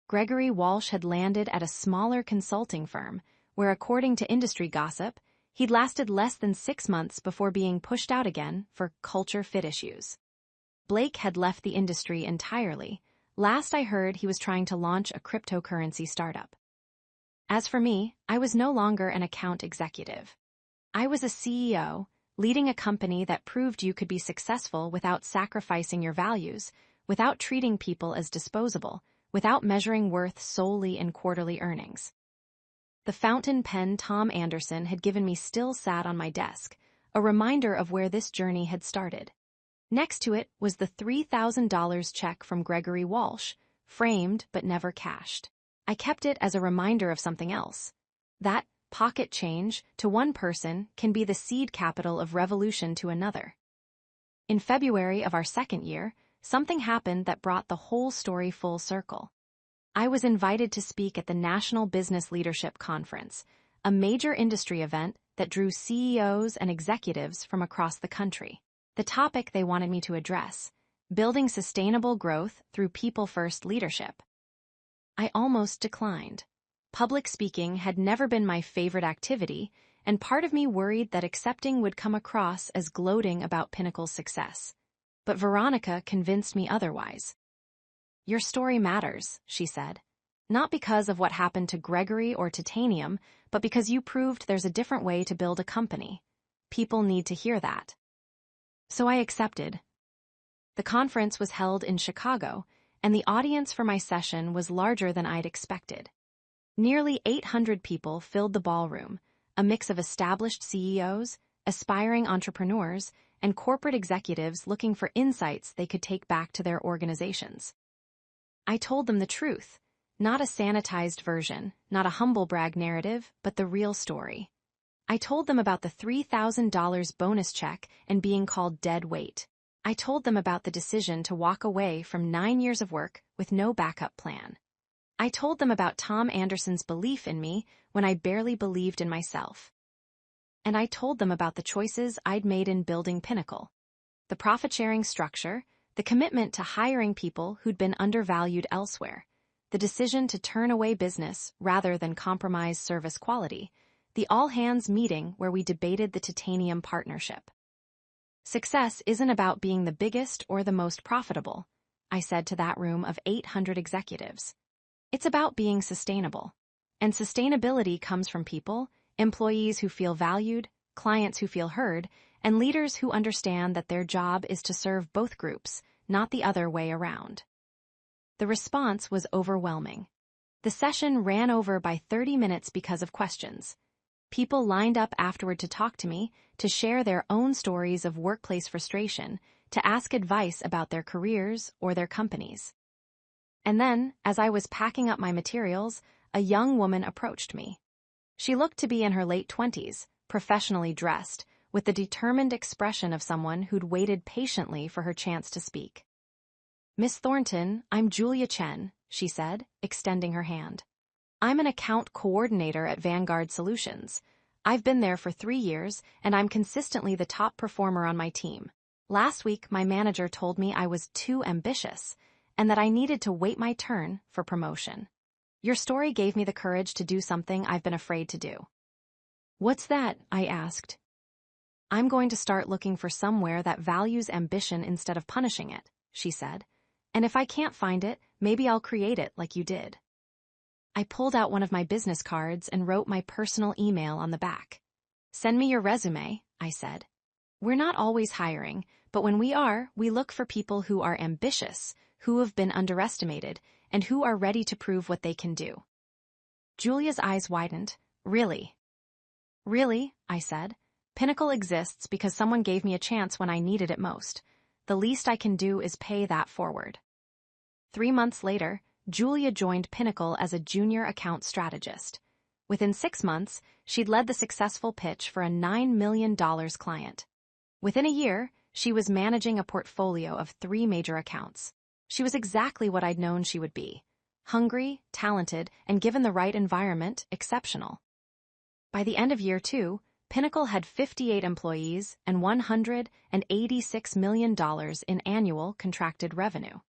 Speaker 1: Gregory Walsh had landed at a smaller consulting firm, where according to industry gossip, he'd lasted less than 6 months before being pushed out again for culture fit issues. Blake had left the industry entirely. Last I heard, he was trying to launch a cryptocurrency startup. As for me, I was no longer an account executive. I was a CEO, leading a company that proved you could be successful without sacrificing your values, without treating people as disposable, without measuring worth solely in quarterly earnings. The fountain pen Tom Anderson had given me still sat on my desk, a reminder of where this journey had started. Next to it was the $3,000 check from Gregory Walsh, framed but never cashed. I kept it as a reminder of something else. That pocket change to one person can be the seed capital of revolution to another. In February of our second year, something happened that brought the whole story full circle. I was invited to speak at the National Business Leadership Conference, a major industry event that drew CEOs and executives from across the country. The topic they wanted me to address: building sustainable growth through people-first leadership. I almost declined. Public speaking had never been my favorite activity, and part of me worried that accepting would come across as gloating about Pinnacle's success. But Veronica convinced me otherwise. "Your story matters," she said. "Not because of what happened to Gregory or Titanium, but because you proved there's a different way to build a company. People need to hear that." So I accepted. The conference was held in Chicago, and the audience for my session was larger than I'd expected. Nearly 800 people filled the ballroom, a mix of established CEOs, aspiring entrepreneurs, and corporate executives looking for insights they could take back to their organizations. I told them the truth, not a sanitized version, not a humble brag narrative, but the real story. I told them about the $3,000 bonus check and being called dead weight. I told them about the decision to walk away from 9 years of work with no backup plan. I told them about Tom Anderson's belief in me when I barely believed in myself. And I told them about the choices I'd made in building Pinnacle. The profit-sharing structure, the commitment to hiring people who'd been undervalued elsewhere, the decision to turn away business rather than compromise service quality, the all-hands meeting where we debated the Titanium partnership. "Success isn't about being the biggest or the most profitable," I said to that room of 800 executives. "It's about being sustainable. And sustainability comes from people, employees who feel valued, clients who feel heard, and leaders who understand that their job is to serve both groups, not the other way around." The response was overwhelming. The session ran over by 30 minutes because of questions. People lined up afterward to talk to me, to share their own stories of workplace frustration, to ask advice about their careers or their companies. And then, as I was packing up my materials, a young woman approached me. She looked to be in her late 20s, professionally dressed, with the determined expression of someone who'd waited patiently for her chance to speak. "Miss Thornton, I'm Julia Chen," she said, extending her hand. "I'm an account coordinator at Vanguard Solutions. I've been there for 3 years, and I'm consistently the top performer on my team. Last week, my manager told me I was too ambitious, and that I needed to wait my turn for promotion. Your story gave me the courage to do something I've been afraid to do." "What's that?" I asked. "I'm going to start looking for somewhere that values ambition instead of punishing it," she said. "And if I can't find it, maybe I'll create it like you did." I pulled out one of my business cards and wrote my personal email on the back. "Send me your resume," I said. "We're not always hiring, but when we are, we look for people who are ambitious, who have been underestimated, and who are ready to prove what they can do." Julia's eyes widened. "Really?" "Really," I said. "Pinnacle exists because someone gave me a chance when I needed it most. The least I can do is pay that forward." 3 months later, Julia joined Pinnacle as a junior account strategist. Within 6 months, she'd led the successful pitch for a $9 million client. Within a year, she was managing a portfolio of 3 major accounts. She was exactly what I'd known she would be: hungry, talented, and given the right environment, exceptional. By the end of year 2, Pinnacle had 58 employees and $186 million in annual contracted revenue.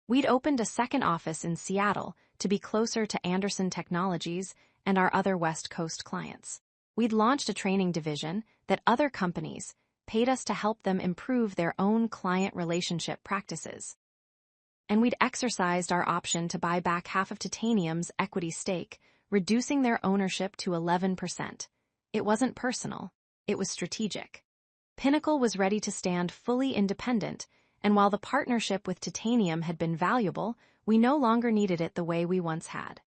Speaker 1: We'd opened a second office in Seattle to be closer to Anderson Technologies and our other West Coast clients. We'd launched a training division that other companies paid us to help them improve their own client relationship practices. And we'd exercised our option to buy back half of Titanium's equity stake, reducing their ownership to 11%. It wasn't personal, it was strategic. Pinnacle was ready to stand fully independent, and while the partnership with Titanium had been valuable, we no longer needed it the way we once had.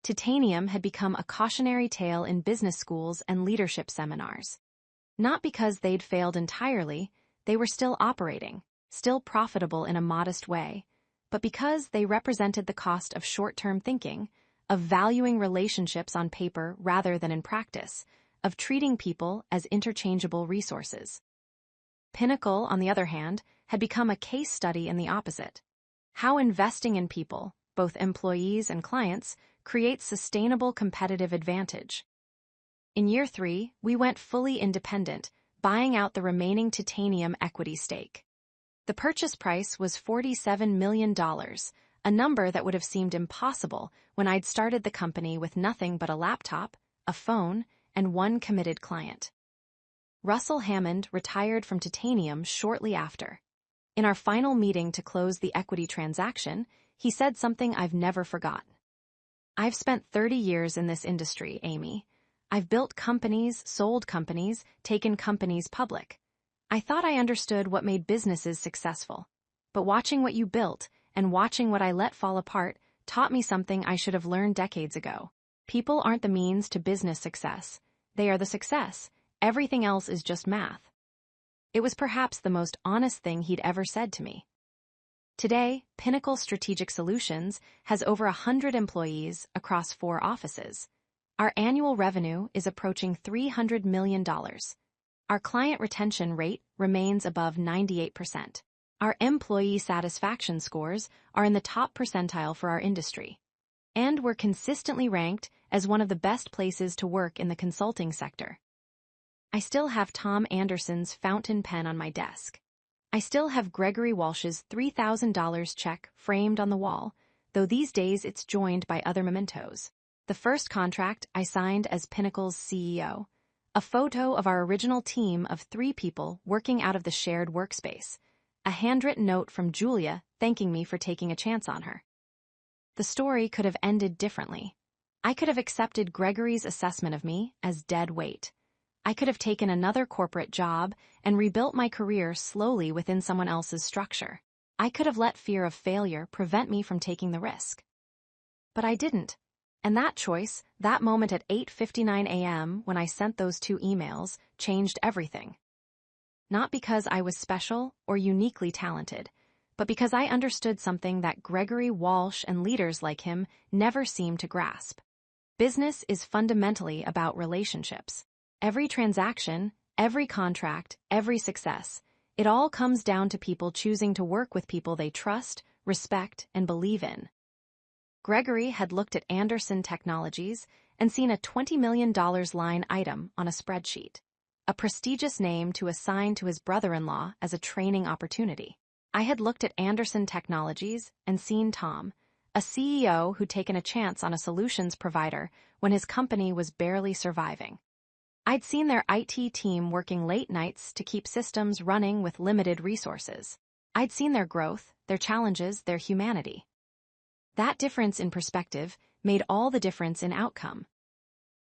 Speaker 1: Titanium had become a cautionary tale in business schools and leadership seminars. Not because they'd failed entirely, they were still operating, still profitable in a modest way, but because they represented the cost of short-term thinking, of valuing relationships on paper rather than in practice, of treating people as interchangeable resources. Pinnacle, on the other hand, had become a case study in the opposite: how investing in people, both employees and clients, creates sustainable competitive advantage. In year 3, we went fully independent, buying out the remaining Titanium equity stake. The purchase price was $47 million, a number that would have seemed impossible when I'd started the company with nothing but a laptop, a phone, and one committed client. Russell Hammond retired from Titanium shortly after. In our final meeting to close the equity transaction, he said something I've never forgotten. "I've spent 30 years in this industry, Amy. I've built companies, sold companies, taken companies public. I thought I understood what made businesses successful. But watching what you built and watching what I let fall apart taught me something I should have learned decades ago. People aren't the means to business success. They are the success. Everything else is just math." It was perhaps the most honest thing he'd ever said to me. Today, Pinnacle Strategic Solutions has over 100 employees across 4 offices. Our annual revenue is approaching $300 million. Our client retention rate remains above 98%. Our employee satisfaction scores are in the top percentile for our industry. And we're consistently ranked as one of the best places to work in the consulting sector. I still have Tom Anderson's fountain pen on my desk. I still have Gregory Walsh's $3,000 check framed on the wall, though these days it's joined by other mementos. The first contract I signed as Pinnacle's CEO, a photo of our original team of 3 people working out of the shared workspace, a handwritten note from Julia thanking me for taking a chance on her. The story could have ended differently. I could have accepted Gregory's assessment of me as dead weight. I could have taken another corporate job and rebuilt my career slowly within someone else's structure. I could have let fear of failure prevent me from taking the risk. But I didn't. And that choice, that moment at 8:59 a.m. when I sent those 2 emails, changed everything. Not because I was special or uniquely talented, but because I understood something that Gregory Walsh and leaders like him never seemed to grasp. Business is fundamentally about relationships. Every transaction, every contract, every success, it all comes down to people choosing to work with people they trust, respect, and believe in. Gregory had looked at Anderson Technologies and seen a $20 million line item on a spreadsheet, a prestigious name to assign to his brother-in-law as a training opportunity. I had looked at Anderson Technologies and seen Tom, a CEO who'd taken a chance on a solutions provider when his company was barely surviving. I'd seen their IT team working late nights to keep systems running with limited resources. I'd seen their growth, their challenges, their humanity. That difference in perspective made all the difference in outcome.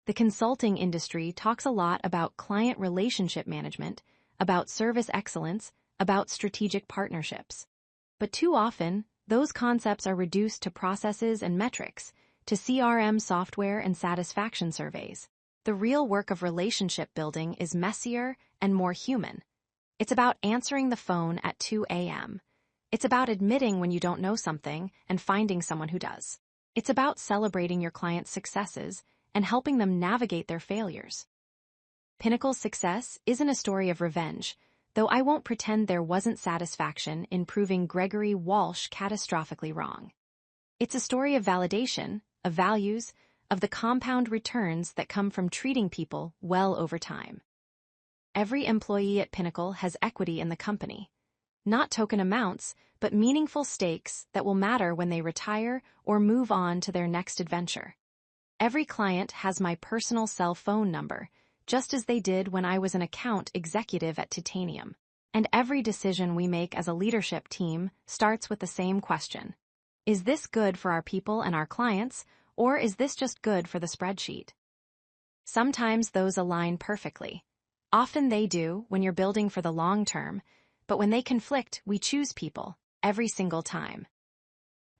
Speaker 1: The consulting industry talks a lot about client relationship management, about service excellence, about strategic partnerships. But too often, those concepts are reduced to processes and metrics, to CRM software and satisfaction surveys. The real work of relationship building is messier and more human. It's about answering the phone at 2 a.m. It's about admitting when you don't know something and finding someone who does. It's about celebrating your client's successes and helping them navigate their failures. Pinnacle's success isn't a story of revenge, though I won't pretend there wasn't satisfaction in proving Gregory Walsh catastrophically wrong. It's a story of validation, of values, of the compound returns that come from treating people well over time. Every employee at Pinnacle has equity in the company. Not token amounts, but meaningful stakes that will matter when they retire or move on to their next adventure. Every client has my personal cell phone number, just as they did when I was an account executive at Titanium. And every decision we make as a leadership team starts with the same question. Is this good for our people and our clients, or is this just good for the spreadsheet? Sometimes those align perfectly. Often they do when you're building for the long term, but when they conflict, we choose people, every single time.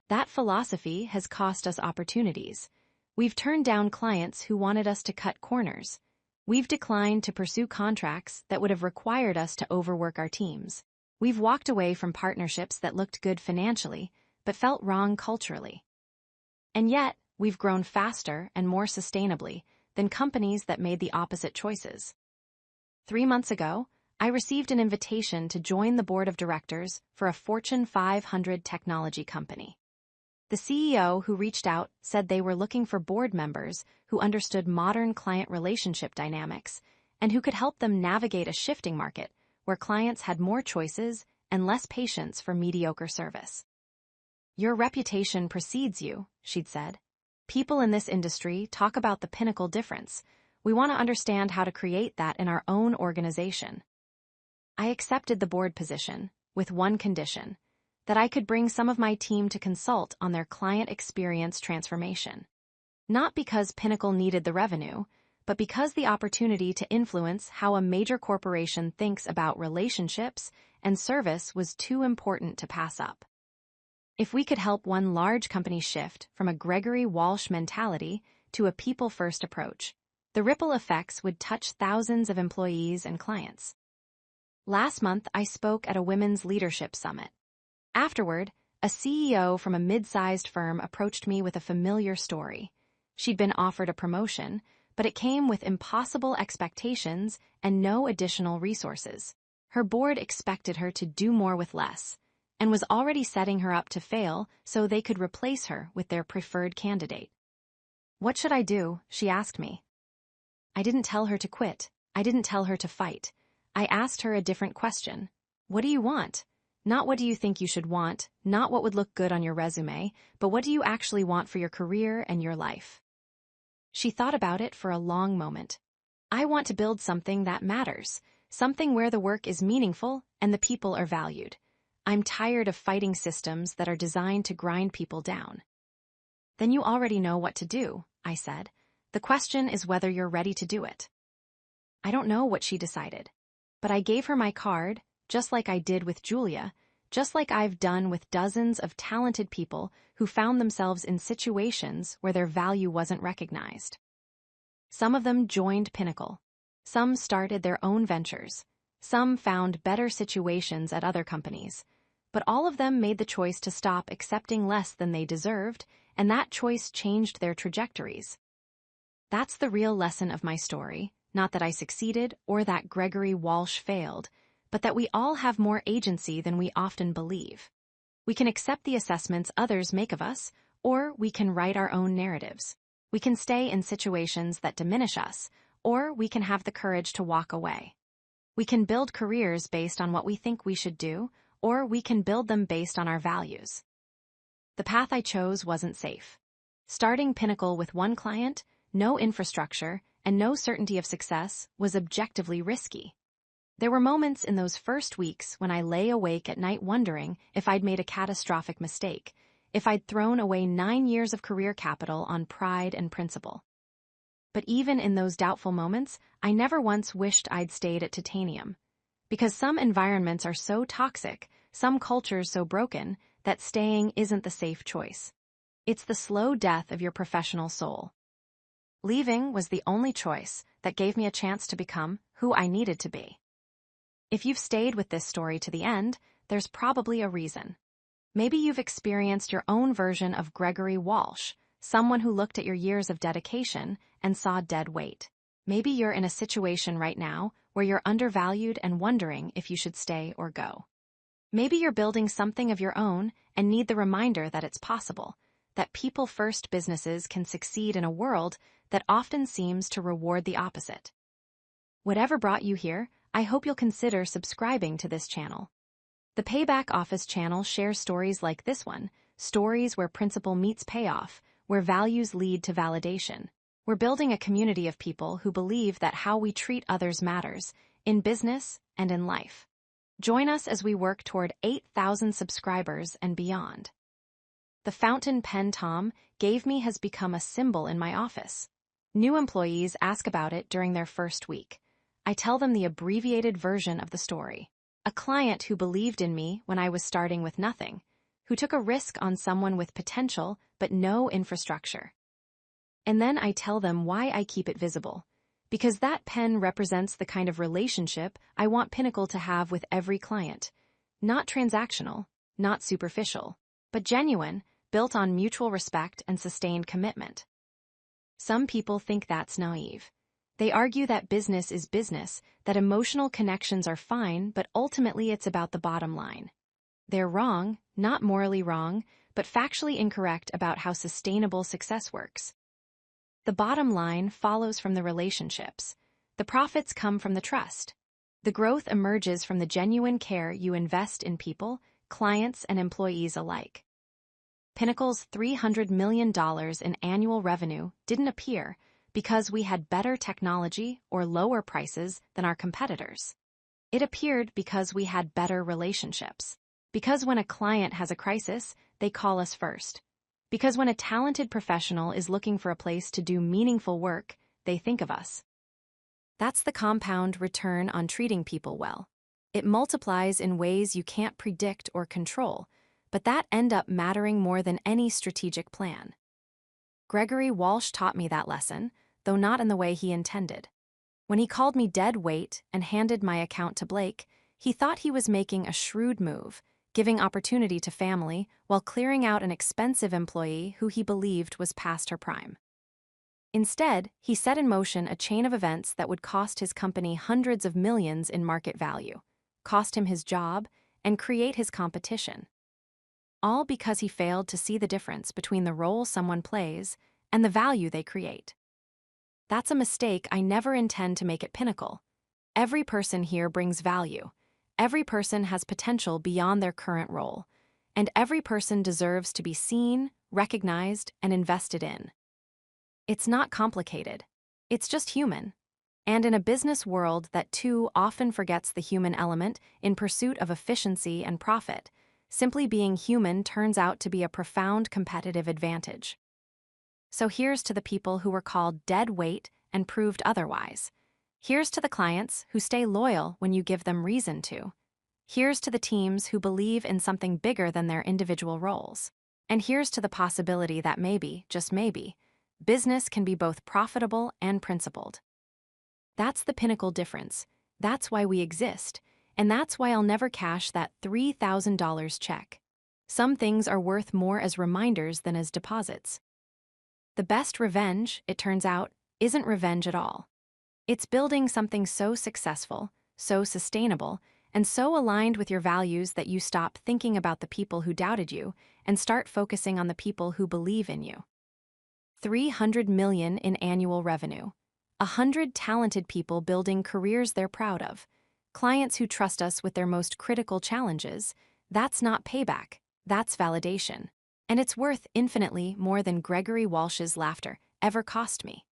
Speaker 1: That philosophy has cost us opportunities. We've turned down clients who wanted us to cut corners. We've declined to pursue contracts that would have required us to overwork our teams. We've walked away from partnerships that looked good financially, but felt wrong culturally. And yet, we've grown faster and more sustainably than companies that made the opposite choices. 3 months ago, I received an invitation to join the board of directors for a Fortune 500 technology company. The CEO who reached out said they were looking for board members who understood modern client relationship dynamics and who could help them navigate a shifting market where clients had more choices and less patience for mediocre service. "Your reputation precedes you," she'd said. "People in this industry talk about the pinnacle difference. We want to understand how to create that in our own organization." I accepted the board position, with one condition: that I could bring some of my team to consult on their client experience transformation. Not because Pinnacle needed the revenue, but because the opportunity to influence how a major corporation thinks about relationships and service was too important to pass up. If we could help one large company shift from a Gregory Walsh mentality to a people-first approach, the ripple effects would touch thousands of employees and clients. Last month, I spoke at a women's leadership summit. Afterward, a CEO from a mid-sized firm approached me with a familiar story. She'd been offered a promotion, but it came with impossible expectations and no additional resources. Her board expected her to do more with less, and was already setting her up to fail so they could replace her with their preferred candidate. "What should I do?" she asked me. I didn't tell her to quit. I didn't tell her to fight. I asked her a different question. "What do you want?" Not what do you think you should want, not what would look good on your resume, but what do you actually want for your career and your life? She thought about it for a long moment. "I want to build something that matters, something where the work is meaningful and the people are valued. I'm tired of fighting systems that are designed to grind people down." "Then you already know what to do," I said. "The question is whether you're ready to do it." I don't know what she decided, but I gave her my card, just like I did with Julia, just like I've done with dozens of talented people who found themselves in situations where their value wasn't recognized. Some of them joined Pinnacle. Some started their own ventures. Some found better situations at other companies. But all of them made the choice to stop accepting less than they deserved, and that choice changed their trajectories. That's the real lesson of my story, not that I succeeded or that Gregory Walsh failed, but that we all have more agency than we often believe. We can accept the assessments others make of us, or we can write our own narratives. We can stay in situations that diminish us, or we can have the courage to walk away. We can build careers based on what we think we should do, or we can build them based on our values. The path I chose wasn't safe. Starting Pinnacle with one client, no infrastructure, and no certainty of success was objectively risky. There were moments in those first weeks when I lay awake at night wondering if I'd made a catastrophic mistake, if I'd thrown away 9 years of career capital on pride and principle. But even in those doubtful moments, I never once wished I'd stayed at Titanium. Because some environments are so toxic, some cultures so broken, that staying isn't the safe choice. It's the slow death of your professional soul. Leaving was the only choice that gave me a chance to become who I needed to be. If you've stayed with this story to the end, there's probably a reason. Maybe you've experienced your own version of Gregory Walsh, someone who looked at your years of dedication and saw dead weight. Maybe you're in a situation right now where you're undervalued and wondering if you should stay or go. Maybe you're building something of your own and need the reminder that it's possible, that people-first businesses can succeed in a world that often seems to reward the opposite. Whatever brought you here, I hope you'll consider subscribing to this channel. The Payback Office channel shares stories like this one, stories where principle meets payoff, where values lead to validation. We're building a community of people who believe that how we treat others matters, in business and in life. Join us as we work toward 8,000 subscribers and beyond. The fountain pen Tom gave me has become a symbol in my office. New employees ask about it during their first week. I tell them the abbreviated version of the story. A client who believed in me when I was starting with nothing, who took a risk on someone with potential but no infrastructure. And then I tell them why I keep it visible. Because that pen represents the kind of relationship I want Pinnacle to have with every client. Not transactional, not superficial, but genuine, built on mutual respect and sustained commitment. Some people think that's naive. They argue that business is business, that emotional connections are fine, but ultimately it's about the bottom line. They're wrong, not morally wrong, but factually incorrect about how sustainable success works. The bottom line follows from the relationships. The profits come from the trust. The growth emerges from the genuine care you invest in people, clients, and employees alike. Pinnacle's $300 million in annual revenue didn't appear because we had better technology or lower prices than our competitors. It appeared because we had better relationships. Because when a client has a crisis, they call us first. Because when a talented professional is looking for a place to do meaningful work, they think of us. That's the compound return on treating people well. It multiplies in ways you can't predict or control, but that end up mattering more than any strategic plan. Gregory Walsh taught me that lesson, though not in the way he intended. When he called me dead weight and handed my account to Blake, he thought he was making a shrewd move, giving opportunity to family while clearing out an expensive employee who he believed was past her prime. Instead, he set in motion a chain of events that would cost his company hundreds of millions in market value, cost him his job, and create his competition. All because he failed to see the difference between the role someone plays and the value they create. That's a mistake I never intend to make at Pinnacle. Every person here brings value. Every person has potential beyond their current role, and every person deserves to be seen, recognized, and invested in. It's not complicated. It's just human. And in a business world that too often forgets the human element in pursuit of efficiency and profit, simply being human turns out to be a profound competitive advantage. So here's to the people who were called dead weight and proved otherwise. Here's to the clients who stay loyal when you give them reason to. Here's to the teams who believe in something bigger than their individual roles. And here's to the possibility that maybe, just maybe, business can be both profitable and principled. That's the Pinnacle difference. That's why we exist. And that's why I'll never cash that $3,000 check. Some things are worth more as reminders than as deposits. The best revenge, it turns out, isn't revenge at all. It's building something so successful, so sustainable, and so aligned with your values that you stop thinking about the people who doubted you and start focusing on the people who believe in you. $300 million in annual revenue. 100 talented people building careers they're proud of. Clients who trust us with their most critical challenges. That's not payback, that's validation. And it's worth infinitely more than Gregory Walsh's laughter ever cost me.